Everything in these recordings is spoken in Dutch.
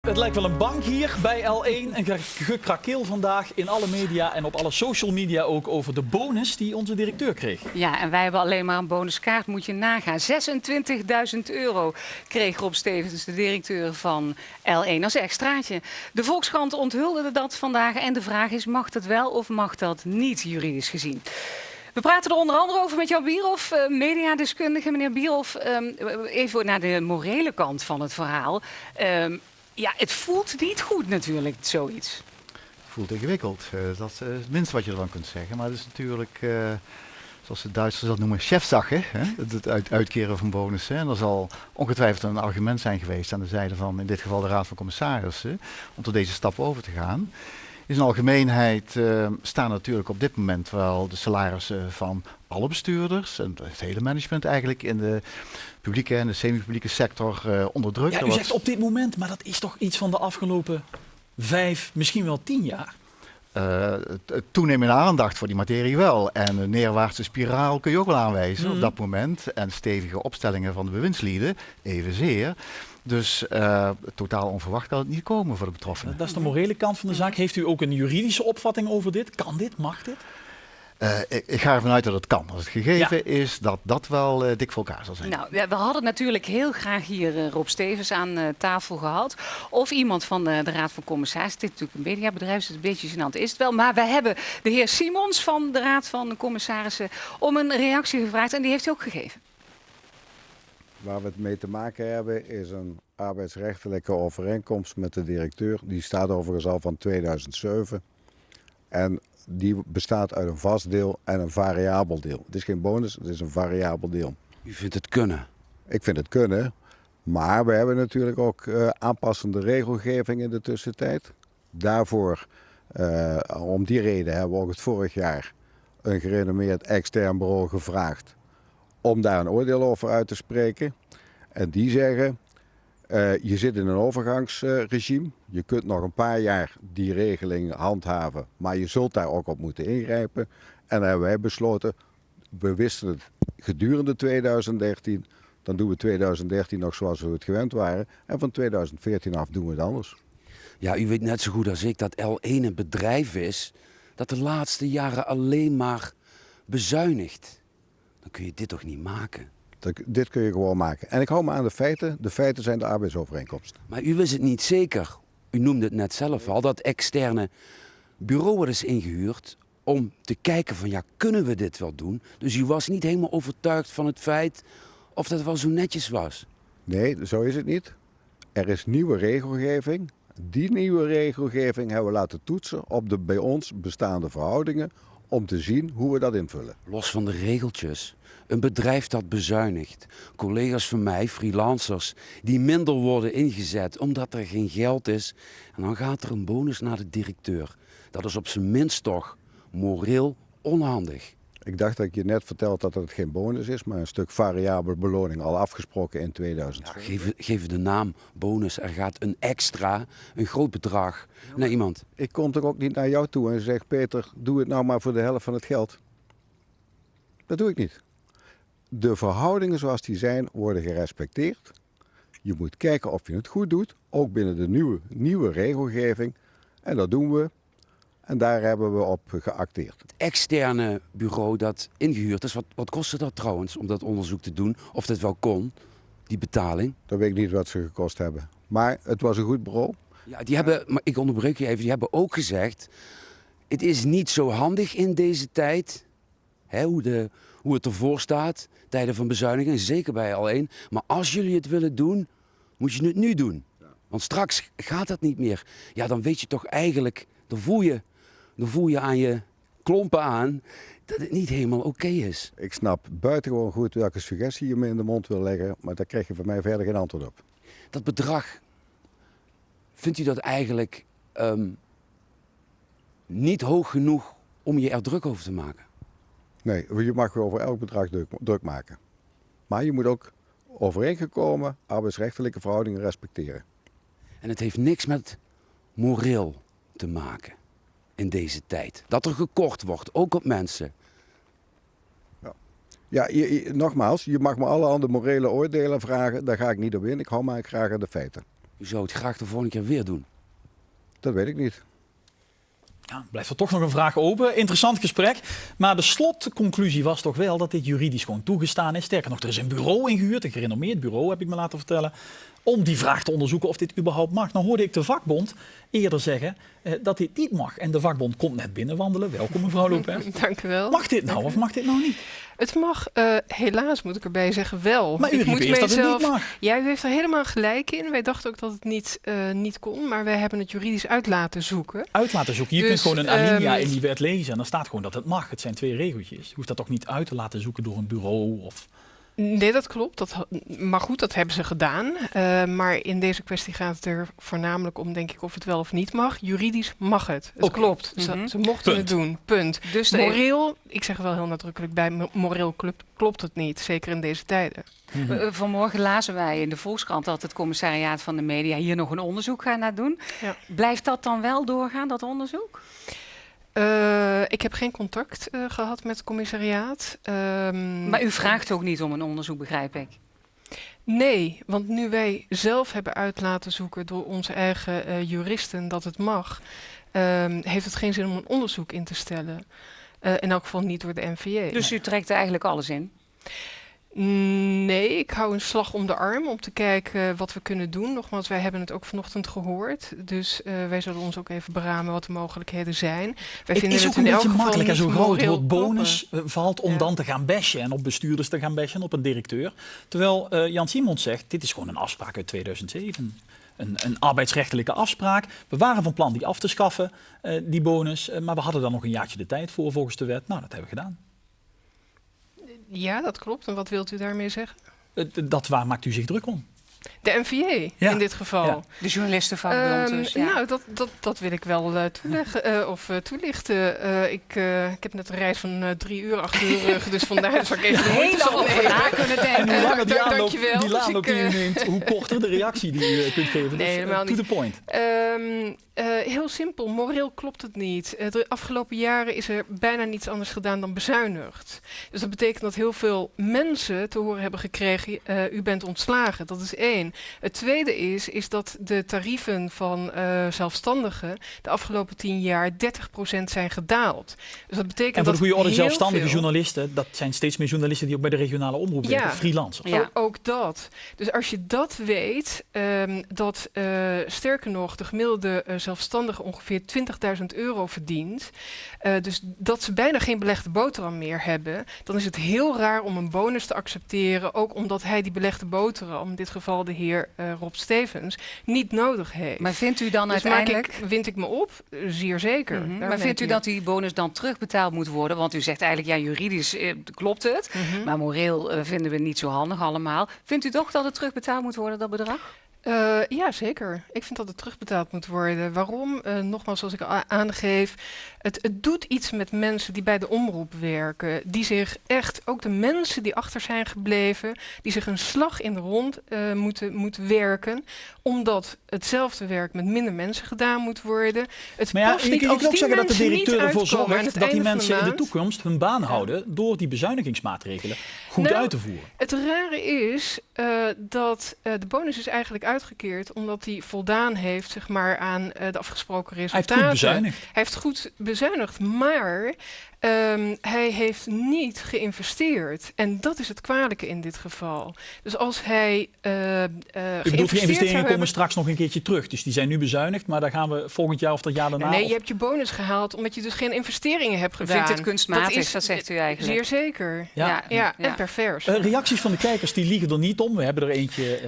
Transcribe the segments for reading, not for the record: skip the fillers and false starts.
Het lijkt wel een bank hier bij L1. Een gekrakeel vandaag in alle media en op alle social media ook over de bonus die onze directeur kreeg. Ja, en wij hebben alleen maar een bonuskaart, moet je nagaan. €26.000 kreeg Rob Stevens, de directeur van L1, als extraatje. De Volkskrant onthulde dat vandaag en de vraag is, mag dat wel of mag dat niet juridisch gezien? We praten er onder andere over met Jan Bierhoff, mediadeskundige. Meneer Bierhoff, even naar de morele kant van het verhaal. Ja, het voelt niet goed natuurlijk, zoiets. Het voelt ingewikkeld. Dat is het minste wat je ervan kunt zeggen. Maar het is natuurlijk, zoals de Duitsers dat noemen, chefsache. Het uitkeren van bonussen. En er zal ongetwijfeld een argument zijn geweest aan de zijde van, in dit geval de Raad van Commissarissen, om tot deze stap over te gaan. In zijn algemeenheid staan natuurlijk op dit moment wel de salarissen van alle bestuurders en het hele management eigenlijk in de publieke en de semi-publieke sector onder druk. Ja, u zegt op dit moment, maar dat is toch iets van de afgelopen 5, misschien wel 10 jaar? Toenemende aandacht voor die materie wel. En een neerwaartse spiraal kun je ook wel aanwijzen op dat moment. En stevige opstellingen van de bewindslieden evenzeer. Dus totaal onverwacht kan het niet komen voor de betroffenen. Dat is de morele kant van de zaak. Heeft u ook een juridische opvatting over dit? Kan dit? Mag dit? Ik ga ervan uit dat het kan. Als het gegeven is dat dat wel dik voor elkaar zal zijn. Nou, we hadden natuurlijk heel graag hier Rob Stevens aan tafel gehad. Of iemand van de Raad van Commissarissen. Dit is natuurlijk een mediabedrijf, dus een beetje gênant is het wel. Maar wij hebben de heer Simons van de Raad van Commissarissen om een reactie gevraagd. En die heeft hij ook gegeven. Waar we het mee te maken hebben is een arbeidsrechtelijke overeenkomst met de directeur. Die staat overigens al van 2007. En die bestaat uit een vast deel en een variabel deel. Het is geen bonus, het is een variabel deel. U vindt het kunnen? Ik vind het kunnen. Maar we hebben natuurlijk ook aanpassende regelgeving in de tussentijd. Daarvoor, om die reden, hebben we ook het vorig jaar een gerenommeerd extern bureau gevraagd om daar een oordeel over uit te spreken. En die zeggen, je zit in een overgangsregime. Je kunt nog een paar jaar die regeling handhaven, maar je zult daar ook op moeten ingrijpen. En dan hebben wij besloten, we wisten het gedurende 2013, dan doen we 2013 nog zoals we het gewend waren. En van 2014 af doen we het anders. Ja, u weet net zo goed als ik dat L1 een bedrijf is dat de laatste jaren alleen maar bezuinigt. Dan kun je dit toch niet maken? Dit kun je gewoon maken. En ik hou me aan de feiten. De feiten zijn de arbeidsovereenkomst. Maar u wist het niet zeker. U noemde het net zelf al, dat externe bureau wordt is ingehuurd om te kijken van, ja, kunnen we dit wel doen? Dus u was niet helemaal overtuigd van het feit of dat wel zo netjes was? Nee, zo is het niet. Er is nieuwe regelgeving. Die nieuwe regelgeving hebben we laten toetsen op de bij ons bestaande verhoudingen om te zien hoe we dat invullen. Los van de regeltjes. Een bedrijf dat bezuinigt. Collega's van mij, freelancers, die minder worden ingezet omdat er geen geld is. En dan gaat er een bonus naar de directeur. Dat is op zijn minst toch moreel onhandig. Ik dacht dat ik je net verteld dat het geen bonus is, maar een stuk variabele beloning al afgesproken in 2000. Ja, geef de naam bonus. Er gaat een extra, een groot bedrag naar iemand. Ik kom toch ook niet naar jou toe en zeg, Peter, doe het nou maar voor de helft van het geld. Dat doe ik niet. De verhoudingen zoals die zijn worden gerespecteerd. Je moet kijken of je het goed doet, ook binnen de nieuwe regelgeving. En dat doen we. En daar hebben we op geacteerd. Het externe bureau dat ingehuurd is, wat kostte dat trouwens om dat onderzoek te doen? Of dat wel kon, die betaling? Dat weet ik niet wat ze gekost hebben. Maar het was een goed bureau. Ja, die hebben, maar ik onderbreek je even, die hebben ook gezegd, het is niet zo handig in deze tijd, hè, hoe het ervoor staat, tijden van bezuiniging, zeker bij L1. Maar als jullie het willen doen, moet je het nu doen. Want straks gaat dat niet meer. Ja, dan weet je toch eigenlijk, dan voel je aan je klompen aan dat het niet helemaal oké is. Ik snap buitengewoon goed welke suggestie je me in de mond wil leggen, maar daar krijg je van mij verder geen antwoord op. Dat bedrag, vindt u dat eigenlijk niet hoog genoeg om je er druk over te maken? Nee, je mag over elk bedrag druk maken. Maar je moet ook overeengekomen arbeidsrechtelijke verhoudingen respecteren. En het heeft niks met moreel te maken in deze tijd. Dat er gekort wordt, ook op mensen. Ja, nogmaals, je mag me alle andere morele oordelen vragen. Daar ga ik niet op in. Ik hou maar graag aan de feiten. U zou het graag de volgende keer weer doen. Dat weet ik niet. Ja, blijft er toch nog een vraag open. Interessant gesprek. Maar de slotconclusie was toch wel dat dit juridisch gewoon toegestaan is. Sterker nog, er is een bureau ingehuurd, een gerenommeerd bureau heb ik me laten vertellen, om die vraag te onderzoeken of dit überhaupt mag. Nou hoorde ik de vakbond eerder zeggen dat dit niet mag. En de vakbond komt net binnenwandelen. Welkom mevrouw Lopez. Dank u wel. Mag dit nou of mag dit nou niet? Het mag, helaas moet ik erbij zeggen, wel. Maar u Ik riep moet eerst dat het mijzelf- niet mag. Ja, u heeft er helemaal gelijk in. Wij dachten ook dat het niet kon, maar wij hebben het juridisch uit laten zoeken. Uit laten zoeken. Je Dus, kunt gewoon een alinea in die wet lezen en dan staat gewoon dat het mag. Het zijn 2 regeltjes. Je hoeft dat toch niet uit te laten zoeken door een bureau of... Nee, dat klopt. Maar goed, dat hebben ze gedaan. Maar in deze kwestie gaat het er voornamelijk om, denk ik, of het wel of niet mag. Juridisch mag het. Het Oké. klopt. Mhm. Ze mochten het doen. Punt. Dus Moreel, ik zeg er wel heel nadrukkelijk bij, moreel klopt het niet. Zeker in deze tijden. vanmorgen lazen wij in de Volkskrant dat het commissariaat van de media hier nog een onderzoek gaat naar doen. Ja. Blijft dat dan wel doorgaan, dat onderzoek? Ik heb geen contact gehad met het commissariaat. Maar u vraagt ook niet om een onderzoek, begrijp ik. Nee, want nu wij zelf hebben uit laten zoeken door onze eigen juristen dat het mag, heeft het geen zin om een onderzoek in te stellen. In elk geval niet door de NVJ. Dus u trekt er eigenlijk alles in? Nee, ik hou een slag om de arm om te kijken wat we kunnen doen. Nogmaals, wij hebben het ook vanochtend gehoord. Dus wij zullen ons ook even beramen wat de mogelijkheden zijn. Wij Het vinden is ook het in een elk beetje geval makkelijk en niet zo gauw het moreel woord bonus kloppen. valt om Ja. dan te gaan bashen en op bestuurders te gaan bashen en op een directeur. Terwijl Jan Simons zegt, dit is gewoon een afspraak uit 2007. Een arbeidsrechtelijke afspraak. We waren van plan die af te schaffen, die bonus. Maar we hadden dan nog een jaartje de tijd voor volgens de wet. Nou, dat hebben we gedaan. Ja, dat klopt. En wat wilt u daarmee zeggen? Waar maakt u zich druk om? De NVJ Ja. in dit geval. Ja. De journalistenvakbond dus, ja. Nou, dat wil ik wel toelichten. Ik heb net een reis van 3 uur achter de rug, dus vandaar zal ik even de moeite Heel zal over nemen. na kunnen denken. En hoe langer die aanloop, dankjewel. die Dus aanloop die u neemt, hoe korter de reactie die u kunt geven. Nee, Dus, helemaal to niet. the point. Heel simpel, moreel klopt het niet. De afgelopen jaren is er bijna niets anders gedaan dan bezuinigd. Dus dat betekent dat heel veel mensen te horen hebben gekregen, u bent ontslagen. Dat is 1. Het tweede is dat de tarieven van zelfstandigen de afgelopen 10 jaar 30% zijn gedaald. Dus dat betekent En voor de goede orde, heel zelfstandige veel- journalisten, dat zijn steeds meer journalisten die ook bij de regionale omroep Ja. werken, freelancers. Ja. Ook dat. Dus als je dat weet, dat sterker nog de gemiddelde zelfstandige ongeveer 20.000 euro verdient, dus dat ze bijna geen belegde boterham meer hebben, dan is het heel raar om een bonus te accepteren, ook omdat hij die belegde boterham, in dit geval de heer Rob Stevens, niet nodig heeft. Maar vindt u dan dus uiteindelijk... wind ik me op? Zeer zeker. Mhm. Daar Maar ben vindt ik u mee. dat die bonus dan terugbetaald moet worden? Want u zegt eigenlijk, ja, juridisch klopt het. Mhm. Maar moreel vinden we het niet zo handig allemaal. Vindt u toch dat het terugbetaald moet worden, dat bedrag? Ja, zeker. Ik vind dat het terugbetaald moet worden. Waarom? Nogmaals, zoals ik al aangeef, het doet iets met mensen die bij de omroep werken. Die zich echt, ook de mensen die achter zijn gebleven, die zich een slag in de rond moeten werken. Omdat hetzelfde werk met minder mensen gedaan moet worden. Het Maar ja, past je niet kunt als ook die zeggen dat de mensen niet directeur ervoor uitkomen aan zorgt het dat die einde van mensen in de maand. toekomst hun baan houden door die bezuinigingsmaatregelen goed Nou, uit te voeren. Het rare is dat de bonus is eigenlijk uitgekeerd omdat hij voldaan heeft, zeg maar, aan de afgesproken Hij heeft resultaten. goed bezuinigd. Hij heeft goed bezuinigd, maar hij heeft niet geïnvesteerd. En dat is het kwalijke in dit geval. Dus als hij Ik bedoel, die geïnvesteerd zou investeringen komen hebben... straks nog een keertje terug. Dus die zijn nu bezuinigd, maar daar gaan we volgend jaar of dat jaar daarna... Nee, of- je hebt je bonus gehaald omdat je dus geen investeringen hebt U gedaan. vindt het kunstmatig, dat, is zegt u eigenlijk. Zeer zeker. Ja. Ja, en pervers. Reacties van de kijkers die liegen er niet om. We hebben er eentje.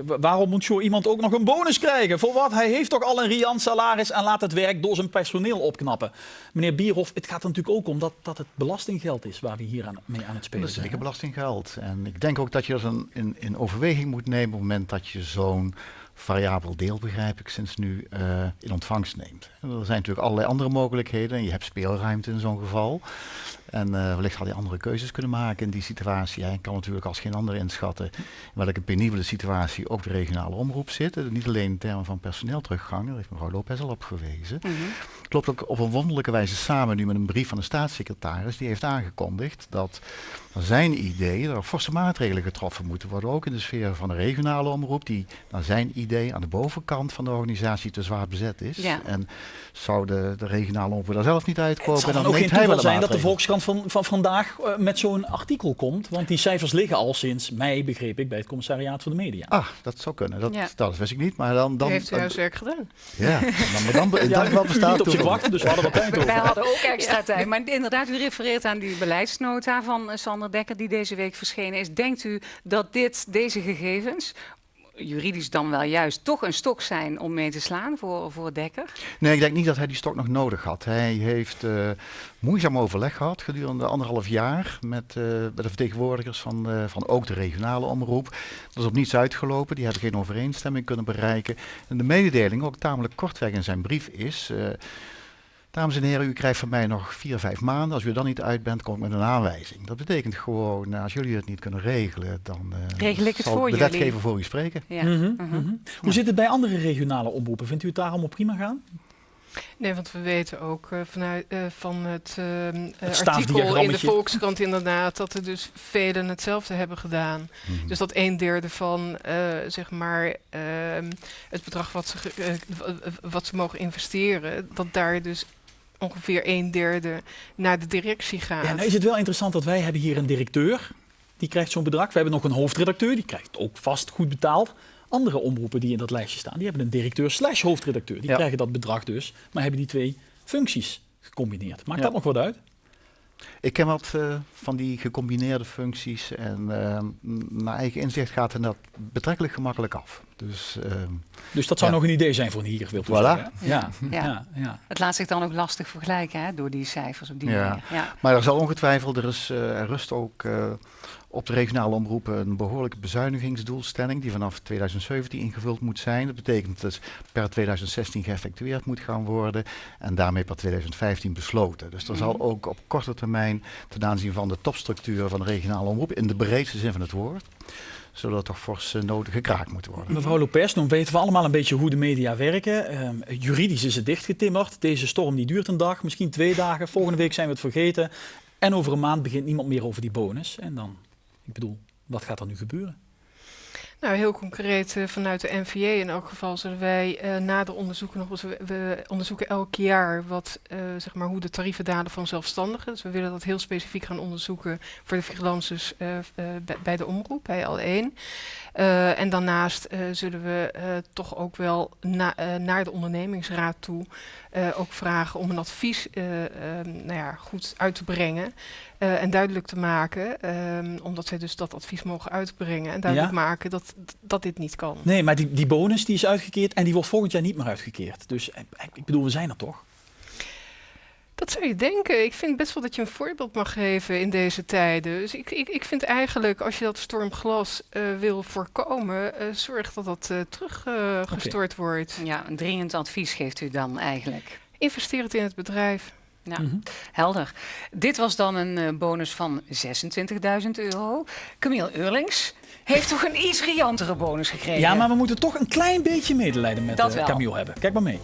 Waarom moet zo iemand ook nog een bonus krijgen? Voor wat? Hij heeft toch al een riant salaris en laat het werk door zijn personeel opknappen. Meneer Bierhoff, het gaat er natuurlijk ook om dat het belastinggeld is waar we hier mee aan het spelen Dat is zijn. zeker belastinggeld. En ik denk ook dat je dat in overweging moet nemen op het moment dat je zo'n variabel deel, begrijp ik, sinds nu in ontvangst neemt. En er zijn natuurlijk allerlei andere mogelijkheden en je hebt speelruimte in zo'n geval. En wellicht zal je andere keuzes kunnen maken in die situatie. Hij kan natuurlijk als geen ander inschatten in welke penibele situatie ook de regionale omroep zit. Niet alleen in termen van personeelteruggang, daar heeft mevrouw Lopez al op gewezen. Mhm. Klopt ook op een wonderlijke wijze samen nu met een brief van de staatssecretaris. Die heeft aangekondigd dat naar zijn idee er forse maatregelen getroffen moeten worden. Ook in de sfeer van de regionale omroep. Die naar zijn idee idee aan de bovenkant van de organisatie te zwaar bezet is. Ja. En zou de regionale omroep daar zelf niet Het uitkopen, zal dan dan ook geen neemt hij wel toeval een zijn dat de maatregel. Volkskrant van vandaag met zo'n artikel komt. Want die cijfers liggen al sinds mei, begreep ik, bij het Commissariaat voor de Media. Ah, dat zou kunnen. Ja. Dat wist ik niet. Maar dan U heeft u huiswerk gedaan. ja, dan Ja, wel bestaat niet op zich toen. wachten, dus we hadden wat tijd Wij over. hadden ook extra tijd. Maar inderdaad, u refereert aan die beleidsnota van Sander Dekker die deze week verschenen is. Denkt u dat deze gegevens, juridisch dan wel juist, toch een stok zijn om mee te slaan voor Dekker? Nee, ik denk niet dat hij die stok nog nodig had. Hij heeft moeizaam overleg gehad gedurende 1,5 jaar met de vertegenwoordigers van ook de regionale omroep. Dat is op niets uitgelopen. Die hebben geen overeenstemming kunnen bereiken. En de mededeling, ook tamelijk kortweg in zijn brief, is: dames en heren, u krijgt van mij nog 4, 5 maanden. Als u er dan niet uit bent, kom ik met een aanwijzing. Dat betekent gewoon, als jullie het niet kunnen regelen, dan Regel ik het zal voor de jullie. wetgever voor u spreken. Ja. Hoe zit het bij andere regionale omroepen? Vindt u het daar allemaal prima gaan? Nee, want we weten ook van het artikel staafdiagrammetje. in de Volkskrant inderdaad dat er dus velen hetzelfde hebben gedaan. Dus dat 1/3 van zeg maar het bedrag wat ze mogen investeren, dat daar dus ongeveer 1/3 naar de directie gaat. Ja, nou is het wel interessant dat wij hebben hier een directeur. Die krijgt zo'n bedrag. We hebben nog een hoofdredacteur. Die krijgt ook vast goed betaald. Andere omroepen die in dat lijstje staan, die hebben een directeur/hoofdredacteur. Die Ja. krijgen dat bedrag dus, maar hebben die 2 functies gecombineerd. Maakt Ja. dat nog wat uit? Ik ken wat van die gecombineerde functies en naar eigen inzicht gaat hen dat betrekkelijk gemakkelijk af. Dus dat zou Ja. nog een idee zijn voor een hier, wilt u Voilà. zeggen. Ja. Ja. Ja. Ja. Het laat zich dan ook lastig vergelijken hè, door die cijfers op die Ja. manier. Ja. Maar er zal ongetwijfeld, er rust ook op de regionale omroepen een behoorlijke bezuinigingsdoelstelling die vanaf 2017 ingevuld moet zijn. Dat betekent dat het per 2016 geëffectueerd moet gaan worden en daarmee per 2015 besloten. Dus er zal ook op korte termijn ten aanzien van de topstructuur van de regionale omroep, in de breedste zin van het woord, zullen er toch fors nodig gekraakt moeten worden. Mevrouw Lopez, dan weten we allemaal een beetje hoe de media werken. Juridisch is het dichtgetimmerd. Deze storm die duurt een dag, misschien 2 dagen. Volgende week zijn we het vergeten. En over een maand begint niemand meer over die bonus. En dan, ik bedoel, wat gaat er nu gebeuren? Nou, heel concreet vanuit de NVJ in elk geval zullen wij na de onderzoeken nog eens, we onderzoeken elk jaar zeg maar hoe de tarieven dalen van zelfstandigen. Dus we willen dat heel specifiek gaan onderzoeken voor de freelancers bij de omroep, bij L1. En daarnaast zullen we toch ook wel naar de ondernemingsraad toe ook vragen om een advies goed uit te brengen. En duidelijk te maken, omdat zij dus dat advies mogen uitbrengen. En duidelijk maken dat dit niet kan. Nee, maar die bonus die is uitgekeerd en die wordt volgend jaar niet meer uitgekeerd. Dus ik bedoel, we zijn er toch? Dat zou je denken. Ik vind best wel dat je een voorbeeld mag geven in deze tijden. Dus ik vind eigenlijk, als je dat stormglas wil voorkomen, zorg dat dat teruggestort wordt. Ja, een dringend advies geeft u dan eigenlijk. Investeer het in het bedrijf. Ja, helder. Dit was dan een bonus van €26.000. Camille Eurlings heeft toch een iets riantere bonus gekregen? Ja, maar we moeten toch een klein beetje medelijden met Dat wel. Camille hebben. Kijk maar mee.